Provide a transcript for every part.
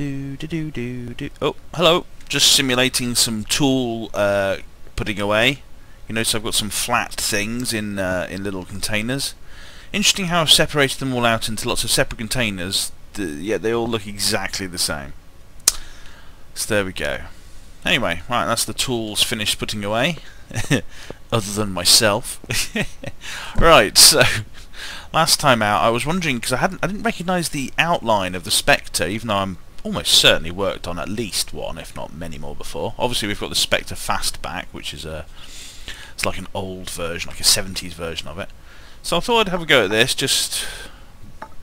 Oh, hello. Just simulating some tool putting away. You notice I've got some flat things in little containers. Interesting how I've separated them all out into lots of separate containers. Yet they all look exactly the same. So there we go. Anyway, right, that's the tools finished putting away. Other than myself. Right, so last time out I was wondering, because I didn't recognise the outline of the Spectre, even though I'm almost certainly worked on at least one, if not many more before. Obviously we've got the Spectre Fastback, which is it's like an old version, like a 70s version of it. So I thought I'd have a go at this, just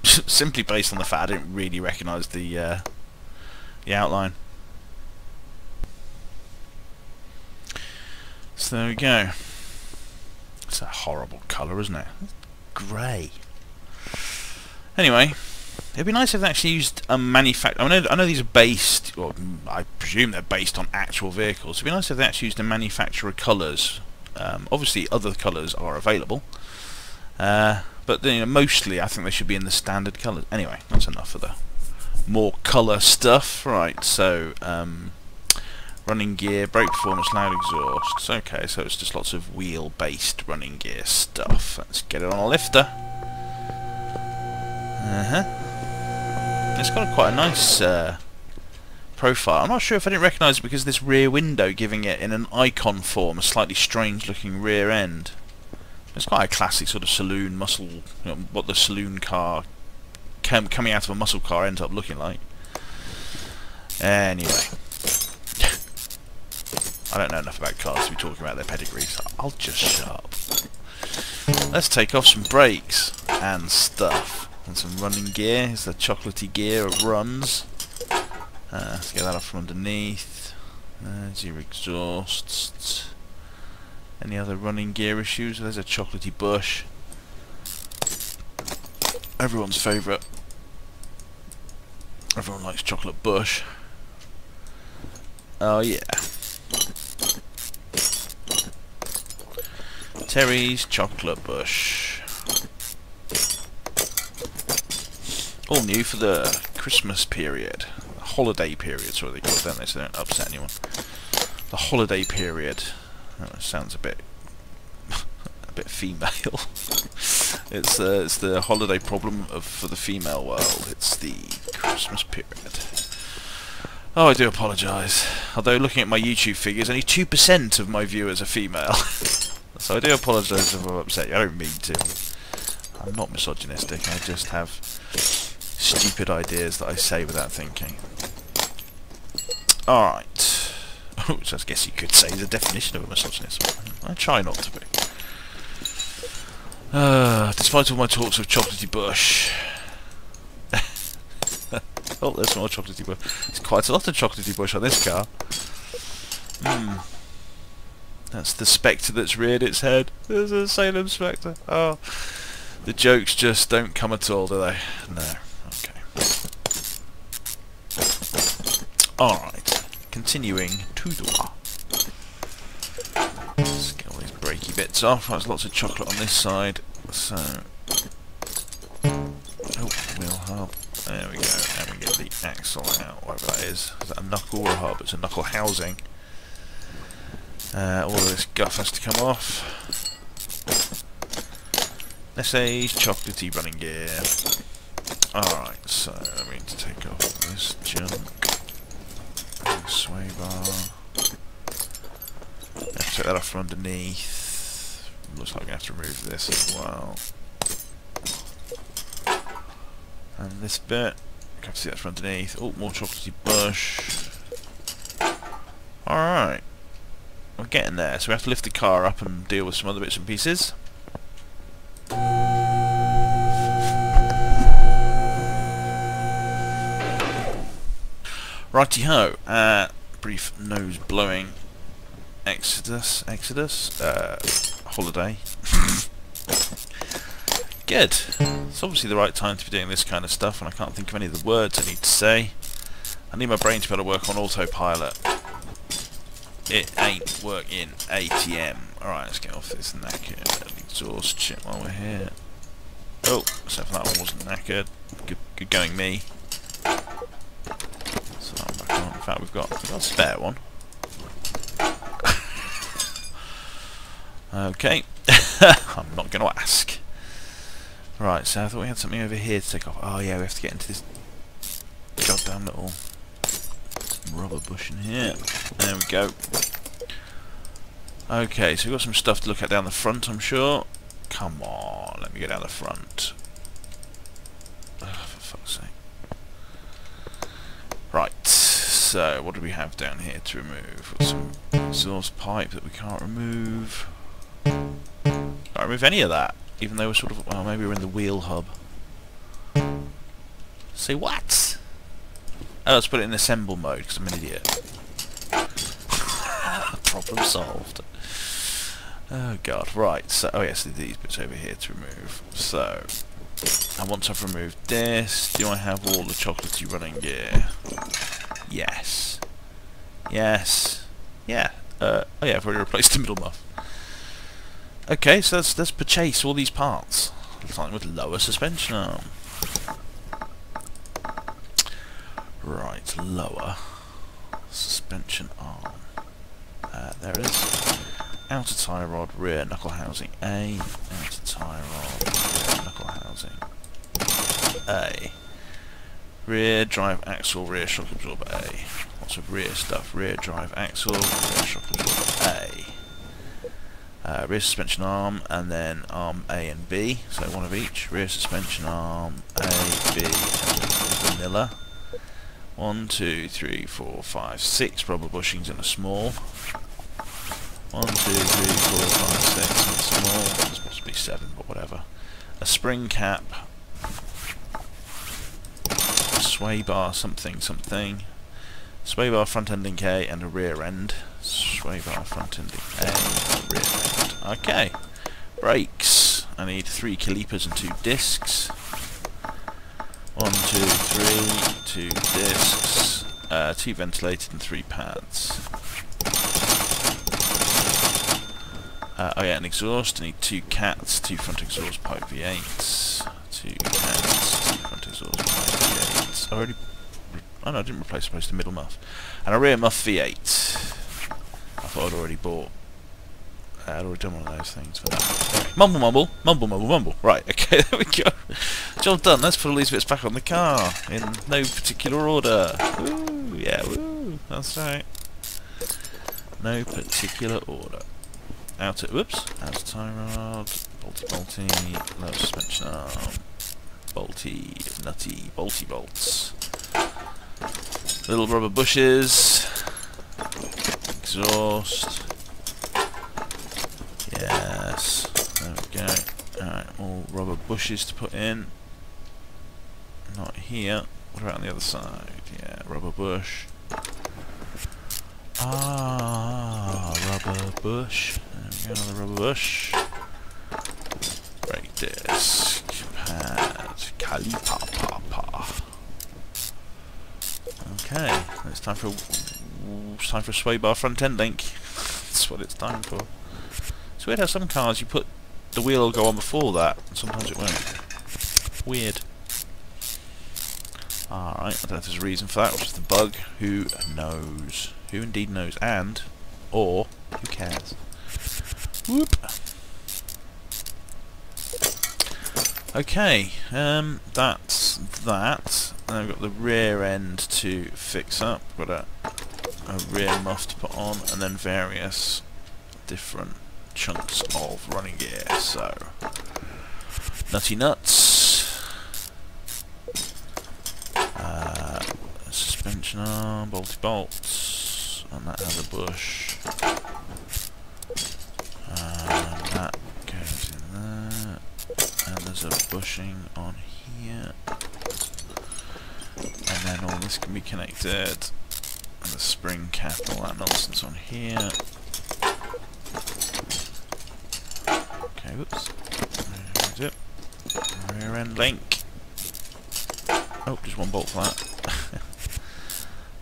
simply based on the fact I didn't really recognise the outline. So there we go. It's a horrible colour, isn't it? Grey. Anyway, it'd be nice if they actually used a manufacturer. I know these are based, or I presume they're based on actual vehicles. It'd be nice if they actually used a manufacturer colours. Obviously, other colours are available, but mostly I think they should be in the standard colours. Anyway, that's enough of the more colour stuff. Right, so running gear, brake performance, loud exhausts. Okay, so it's just lots of wheel-based running gear stuff. Let's get it on a lifter. It's got quite a nice profile. I'm not sure if I didn't recognise it because of this rear window giving it in an icon form, a slightly strange-looking rear end. It's quite a classic sort of saloon muscle, what the saloon car coming out of a muscle car ends up looking like. Anyway. I don't know enough about cars to be talking about their pedigrees, so I'll just shut up. Let's take off some brakes and stuff. And some running gear. Here's the chocolatey gear of runs. Let's get that off from underneath. There's your exhausts. Any other running gear issues? There's a chocolatey bush. Everyone's favourite. Everyone likes chocolate bush. Oh yeah. Terry's chocolate bush. All new for the Christmas period. The holiday period, sorry they call it, don't they, so they don't upset anyone. The holiday period. Oh, sounds a bit female. It's the holiday problem for the female world. It's the Christmas period. Oh, I do apologise. Although looking at my YouTube figures, only 2% of my viewers are female. So I do apologise if I'm upset you. I don't mean to. I'm not misogynistic. I just have stupid ideas that I say without thinking. Alright. Which I guess you could say is a definition of a misogynist. I try not to be. Despite all my talks of chocolatey bush. Oh, there's more chocolatey bush. There's quite a lot of chocolatey bush on this car. That's the Spectre that's reared its head. There's a Salem Spectre. Oh, the jokes just don't come at all, do they? No. Okay. Alright. Continuing to the war. Let's get all these brakey bits off. There's lots of chocolate on this side. So. Oh, wheel hub. There we go. And we get the axle out, whatever that is. Is that a knuckle or a hub? It's a knuckle housing. All of this guff has to come off. This is chocolatey running gear. Alright, so I need to take off this junk. Sway bar. Let's take that off from underneath. Looks like I'm going to have to remove this as well. And this bit. You can see that from underneath. Oh, more chocolatey bush. Alright. We're getting there, so we have to lift the car up and deal with some other bits and pieces. Righty-ho, brief nose blowing exodus, holiday. Good. It's obviously the right time to be doing this kind of stuff, and I can't think of any of the words I need to say. I need my brain to be able to work on autopilot. It ain't working ATM. Alright, let's get off this knackered exhaust shit while we're here. Oh, except for that one wasn't knackered. Good going me. fact, we've got a spare one. Okay. I'm not going to ask. Right, so I thought we had something over here to take off. Oh yeah, we have to get into this goddamn little rubber bush in here. There we go. Okay, so we've got some stuff to look at down the front, I'm sure. Come on, let me go down the front. Oh, for fuck's sake. Right, so what do we have down here to remove? Got some exhaust pipe that we can't remove. Can't remove any of that, even though we're sort of... well, maybe we're in the wheel hub. Say what? Oh, let's put it in assemble mode, because I'm an idiot. Problem solved. Oh god, right, so... oh yes, these bits over here to remove. So... and once I've removed this, do I have all the chocolatey running gear? Yes. Yes. Yeah. Oh yeah, I've already replaced the middle muff. Okay, so let's purchase all these parts. Starting with lower suspension arm. Right, lower suspension arm. There it is. Outer tie rod, rear knuckle housing A. Outer tie rod, rear knuckle housing A. Rear drive axle, rear shock absorber A. Lots of rear stuff. Rear drive axle, rear shock absorber A. Rear suspension arm, and then arm A and B. So one of each. Rear suspension arm A, B, and vanilla. 1, 2, 3, 4, 5, 6 rubber bushings in a small. 1, 2, 3, 4, 5, 6 in a small. There's possibly 7, but whatever. A spring cap. A sway bar, something, something. Sway bar front end link A and a rear end. Sway bar front end link A and a rear end. Okay. Brakes. I need 3 calipers and 2 discs. 1, 2, 3, 2 discs, 2 ventilated and 3 pads. Oh yeah, an exhaust. I need 2 cats, 2 front exhaust pipe V8s. 2 cats, 2 front exhaust pipe V8s. Oh no, I didn't replace the middle muff. And a rear muff V8. I thought I'd already bought... I'd already done one of those things for that. Anyway, mumble mumble, mumble mumble mumble. Right, okay, there we go. Job done. Let's put all these bits back on the car in no particular order. Woo, yeah, woo. That's right. No particular order. Outer, whoops. Outer tie rod, bolty, lower suspension arm, bolty, nutty, bolty bolts. Little rubber bushes. Exhaust. Yes, there we go. Alright, all rubber bushes to put in. Not here. What about on the other side? Yeah, rubber bush. Ah, rubber bush. There we go, another rubber bush. Brake disc. Pad. Calipapa. Okay, it's time for a sway bar front end link. That's what it's time for. It's weird how some cars you put the wheel will go on before that, and sometimes it won't. Weird. Alright, I don't know if there's a reason for that, or just the bug. Who knows? Who indeed knows? And, or, who cares? Whoop! Okay, that's that. And I've got the rear end to fix up. Got a rear muff to put on, and then various different chunks of running gear. So, nutty nuts, suspension arm, bolty bolts, and that has a bush, and that goes in there, and there's a bushing on here, and then all this can be connected, and the spring cap and all that nonsense on here. Okay, whoops. There's it. Rear end link. Oh, just one bolt for that.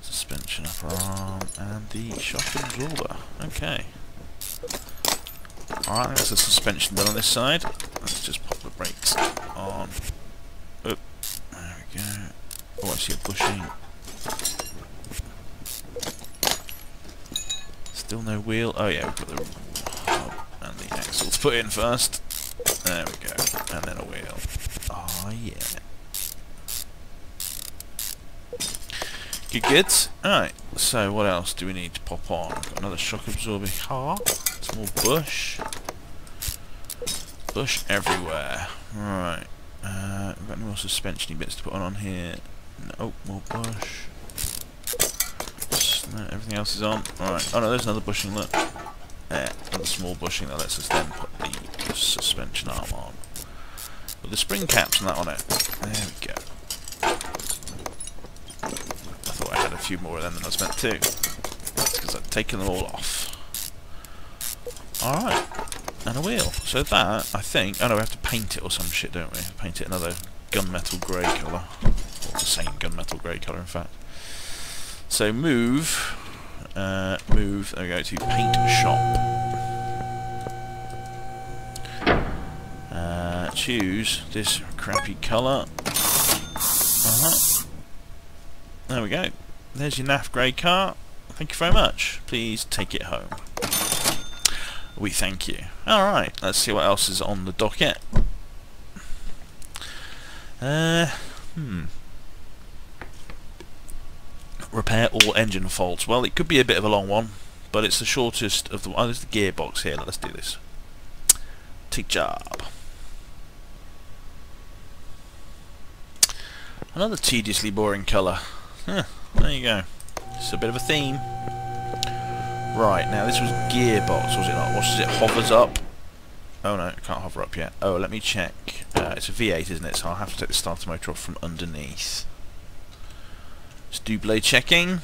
Suspension upper arm and the shock absorber. Okay. Alright, that's the suspension done on this side. Let's just pop the brakes on. Oh, there we go. Oh, I see a bushing. no wheel. Oh yeah, we've got the hub and the axle to put in first. There we go. And then a wheel. Oh yeah. Good, good. Alright, so what else do we need to pop on? We've got another shock absorbing car. Some more bush. Bush everywhere. Right. We've got any more suspension bits to put on here? No, more bush. No, everything else is on. Alright. Oh no, there's another bushing, look. There, another small bushing that lets us then put the suspension arm on. With the spring caps and that on it. There we go. I thought I had a few more of them than I was meant to. That's because I've taken them all off. Alright. And a wheel. So that, I think... Oh no, we have to paint it or some shit, don't we? Paint it another gunmetal grey colour. Or the same gunmetal grey colour, in fact. So move... move, there we go, to paint shop. Choose this crappy colour. There we go. There's your naff grey car. Thank you very much. Please take it home. We thank you. Alright, let's see what else is on the docket. Repair all engine faults. Well, it could be a bit of a long one, but it's the shortest of the... Oh, there's the gearbox here. Let's do this. Take job. Another tediously boring colour. There you go. It's a bit of a theme. Right, now this was gearbox, was it not? Watch as it hovers up. Oh no, it can't hover up yet. Oh, let me check. It's a V8, isn't it? So I'll have to take the starter motor off from underneath. Let's do blade checking.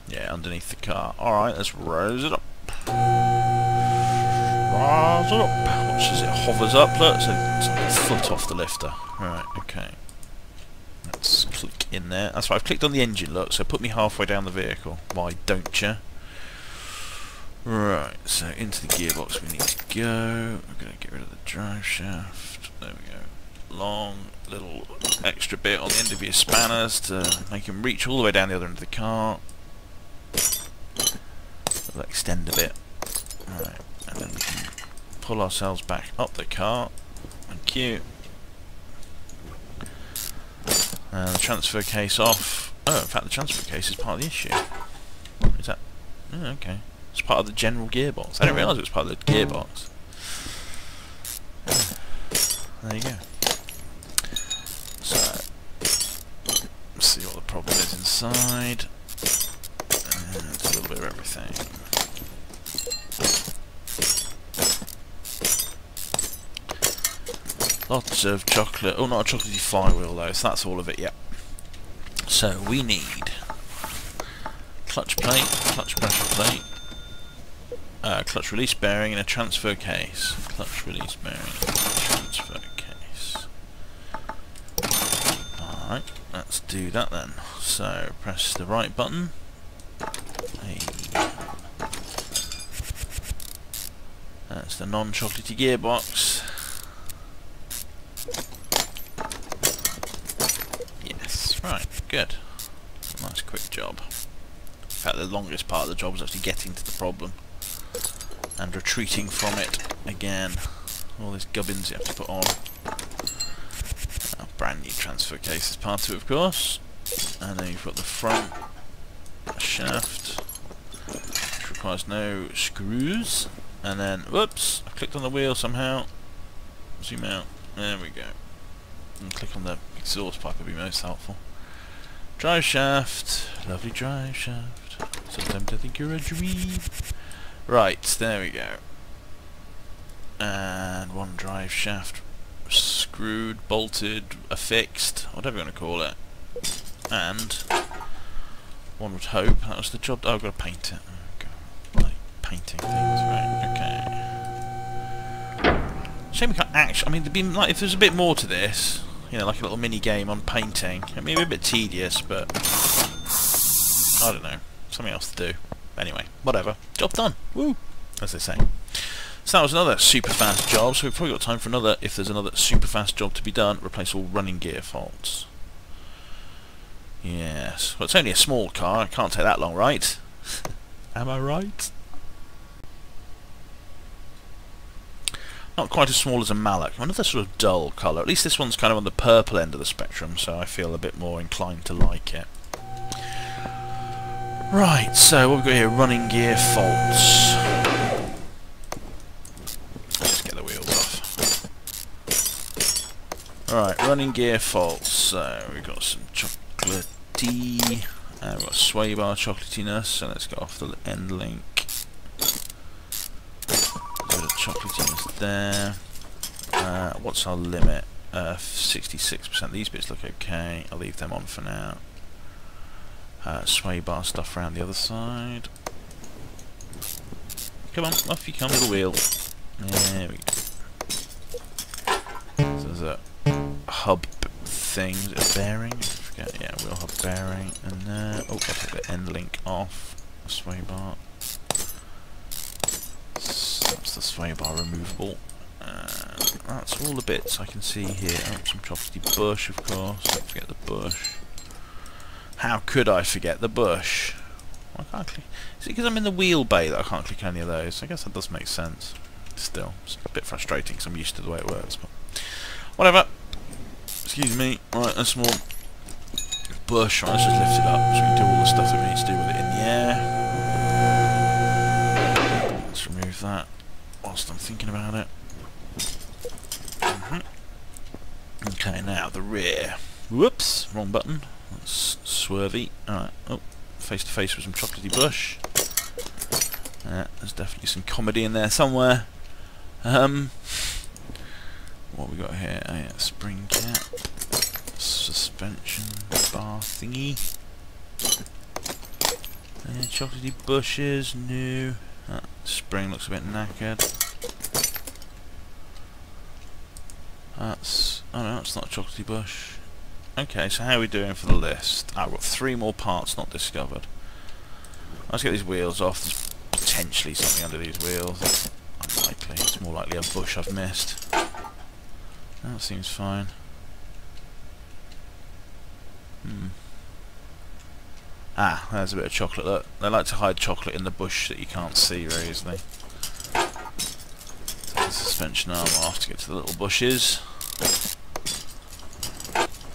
Yeah, underneath the car. Alright, let's raise it up. Raise it up. Watch as it hovers up. Look, it's a foot off the lifter. Right, okay. Let's click in there. That's right, I've clicked on the engine, look, so put me halfway down the vehicle. Why don't you? Right, so into the gearbox we need to go. We're going to get rid of the drive shaft. There we go. Long little extra bit on the end of your spanners to make them reach all the way down the other end of the car. We'll extend a bit. Right, and then we can pull ourselves back up the car. Thank you. The transfer case off. Oh, in fact the transfer case is part of the issue. Is that... Oh, okay. It's part of the general gearbox. I didn't realise it was part of the gearbox. There you go. So, let's see what the problem is inside. It's a little bit of everything. Lots of chocolate. Oh, not a chocolatey flywheel though, so that's all of it, yeah. So, we need clutch plate, clutch pressure plate, clutch release bearing and a transfer case. Clutch release bearing and transfer case. Alright, let's do that then. So, press the right button. Hey. That's the non-chocolatey gearbox. Yes, right, good. Nice quick job. In fact, the longest part of the job was actually getting to the problem and retreating from it again. All these gubbins you have to put on. A brand new transfer case is part of it, of course. And then you've got the front shaft, which requires no screws. And then, whoops, I clicked on the wheel somehow. Zoom out. There we go. And click on the exhaust pipe would be most helpful. Drive shaft. Lovely drive shaft. Sometimes I think you're a dream. Right, there we go. And one drive shaft screwed, bolted, affixed, whatever you want to call it. And one would hope that was the job. Oh, I've got to paint it. Oh, God. Like painting things, right? Okay. Shame we can't actually. I mean, there'd be like if there's a bit more to this, you know, like a little mini game on painting. I mean, it'd be a bit tedious, but I don't know, something else to do. Anyway, whatever. Job done. Woo! As they say. So that was another super fast job. So we've probably got time for another. If there's another super fast job to be done, replace all running gear faults. Yes. Well, it's only a small car. It can't take that long, right? Am I right? Not quite as small as a mallet. Another sort of dull colour. At least this one's kind of on the purple end of the spectrum, so I feel a bit more inclined to like it. Right, so what we've got here, running gear faults. Let's get the wheels off. Right, running gear faults. So we've got some chocolatey, we've got sway bar chocolatiness, so let's go off the end link. A bit of chocolatiness there. What's our limit? 66%. These bits look okay. I'll leave them on for now. Sway bar stuff around the other side. Come on, off you come, little wheel. There we go. So there's a hub thing, is it a bearing? I forget. Yeah, wheel hub bearing. And oh, I'll take the end link off. Sway bar. So that's the sway bar removable. That's all the bits I can see here. Oh, some chocolatey bush, of course. Don't forget the bush. How could I forget the bush? I can't click. Is it because I'm in the wheel bay that I can't click any of those? I guess that does make sense. Still, it's a bit frustrating because I'm used to the way it works. But whatever. Excuse me. Right, that's more bush. Right, let's just lift it up so we can do all the stuff that we need to do with it in the air. Let's remove that whilst I'm thinking about it. Okay, now the rear. Whoops, wrong button. That's swervy. Alright, oh, face to face with some chocolatey bush. There's definitely some comedy in there somewhere. What we got here? Oh yeah, spring cap. Suspension bar thingy. Chocolatey bushes, new. Spring looks a bit knackered. That's... oh no, it's not a chocolatey bush. Okay, so how are we doing for the list? I've got 3 more parts not discovered. Let's get these wheels off. There's potentially something under these wheels. Unlikely. It's more likely a bush I've missed. That seems fine. Ah, there's a bit of chocolate. Look, they like to hide chocolate in the bush that you can't see very easily. Take the suspension arm off to get to the little bushes.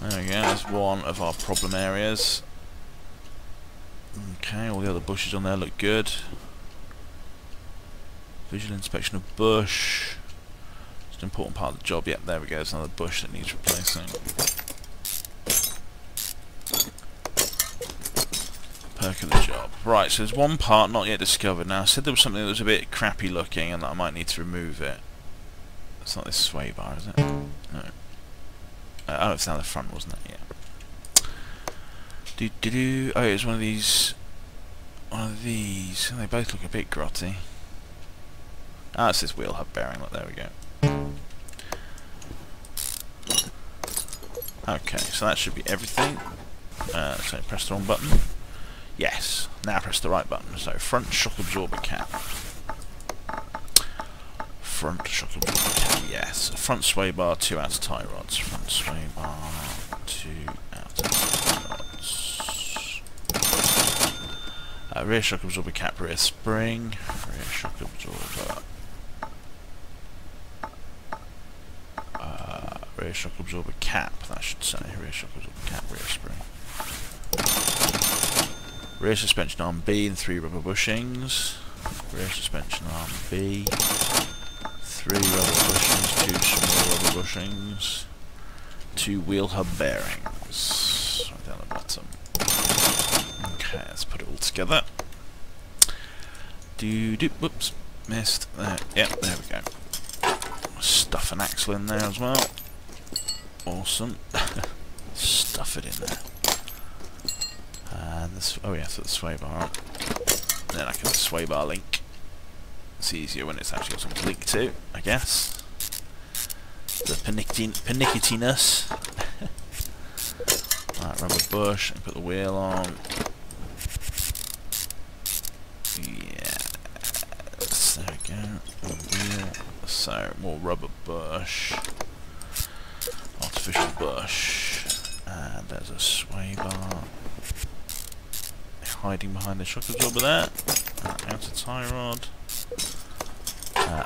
There we go, there's one of our problem areas. Okay, all the other bushes on there look good. Visual inspection of bush. It's an important part of the job. Yep, there we go, there's another bush that needs replacing. Perk of the job. Right, so there's one part not yet discovered. Now, I said there was something that was a bit crappy looking and that I might need to remove it. It's not this sway bar, is it? No. Oh, it's down the front, wasn't it? Yeah. Oh, it was one of these. One of these. They both look a bit grotty. Ah, it's this wheel hub bearing. Look, there we go. Okay, so that should be everything. So press the wrong button. Yes. Now press the right button. So front shock absorber cap. Front shock absorber cap. Yes. Front sway bar, 2 outer tie rods. Front sway bar, 2 outer tie rods. Rear shock absorber cap, rear spring. Rear shock absorber. Rear shock absorber cap, that should say. Rear shock absorber cap, rear spring. Rear suspension arm B and 3 rubber bushings. Rear suspension arm B. 3 rubber bushings, 2 small rubber bushings. 2 wheel hub bearings. Right down the bottom. Okay, let's put it all together. Whoops, missed. There, yep, there we go. Stuff an axle in there as well. Awesome. Stuff it in there. And this, oh yeah, so the sway bar on. Then I can sway bar link. It's easier when it's actually got something to link to, I guess. The pernicketiness. Right, rubber bush, and put the wheel on. Yeah. There we go. Wheel. So, more rubber bush. Artificial bush. And there's a sway bar. Hiding behind the shock absorber there. Outer tie rod.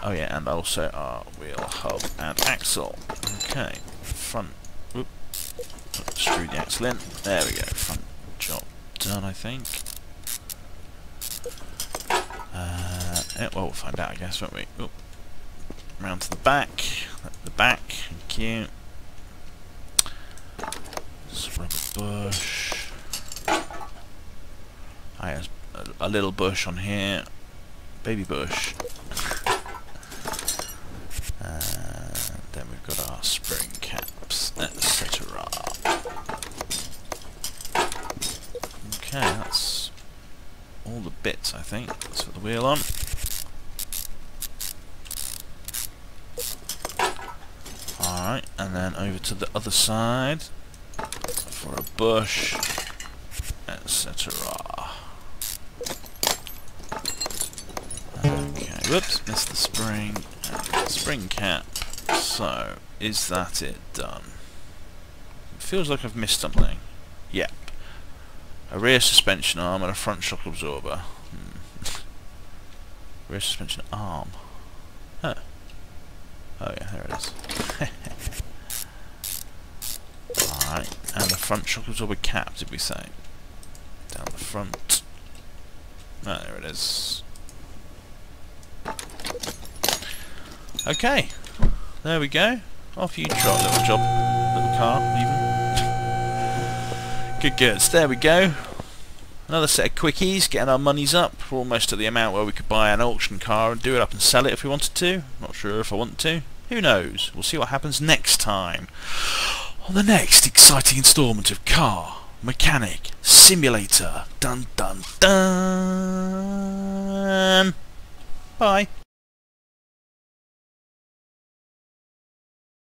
Oh yeah, and also our wheel hub and axle. Okay, front. Whoop. Screw the axle in. There we go. Front job done, I think. Yeah, well, we'll find out, I guess, won't we? Oop. Round to the back. The back. Thank you. Rubber bush. There's a little bush on here. Baby bush. And then we've got our spring caps, etc. Okay, that's all the bits, I think. Let's put the wheel on. Alright, and then over to the other side for a bush, etc. Okay, whoops, missed the spring. Spring cap. So, is that it done? It feels like I've missed something. Yep. A rear suspension arm and a front shock absorber. Rear suspension arm. Oh. Oh yeah, there it is. Alright, and the front shock absorber cap, did we say? Down the front. Oh, there it is. Okay, there we go. Off you trot, little job, little car, even. Good goods, there we go. Another set of quickies, getting our monies up. We're almost at the amount where we could buy an auction car and do it up and sell it if we wanted to. Not sure if I want to. Who knows? We'll see what happens next time. On the next exciting instalment of Car Mechanic Simulator. Dun dun dun. Bye.